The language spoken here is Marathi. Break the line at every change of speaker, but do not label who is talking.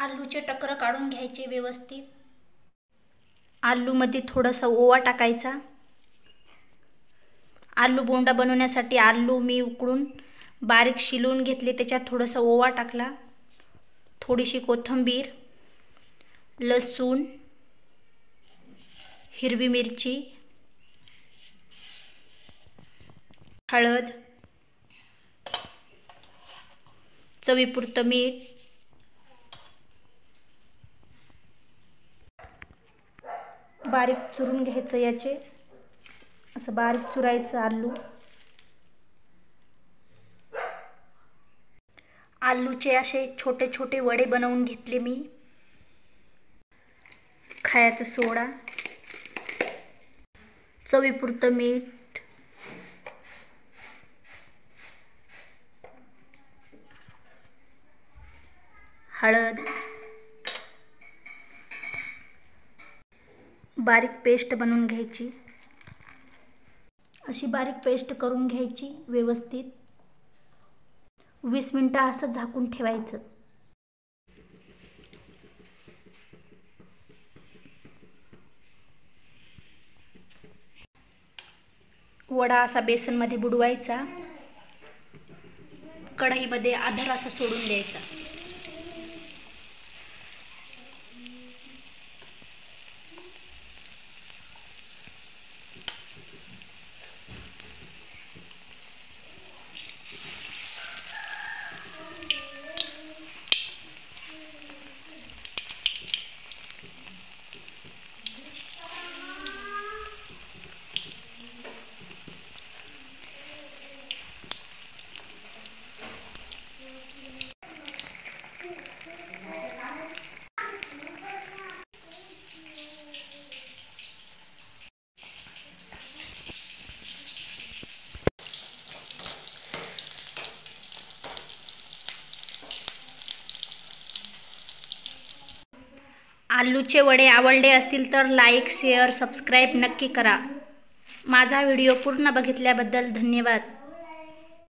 आलूचे टकर काढून घ्यायचे व्यवस्थित। आलूमध्ये थोडासा ओवा टाकायचा। आलू बोंडा बनवण्यासाठी आलू मी उकळून बारीक शिलून घेतले, त्याच्यात थोडासा ओवा टाकला, थोडीशी कोथिंबीर, लसूण, हिरवी मिरची, हळद, चवीपुरतं मीठ, बारीक चुरून घ्यायचं। याचे असं बारीक चुरायचं आलू। आलूचे असे छोटे छोटे वडे बनवून घेतले मी। खायचा सोडा, चवीपुरतं मीठ, हळद, बारीक पेस्ट बनवून घ्यायची। अशी बारीक पेस्ट करून घ्यायची व्यवस्थित। 20 मिनिटं असं झाकून ठेवायचं। वडा असा बेसनमध्ये बुडवायचा, कढईमध्ये आधर असा सोडून द्यायचा। आलूचे वडे आवडले असतील तर लाईक, शेअर, सबस्क्राईब नक्की करा। माझा व्हिडिओ पूर्ण बघितल्याबद्दल धन्यवाद।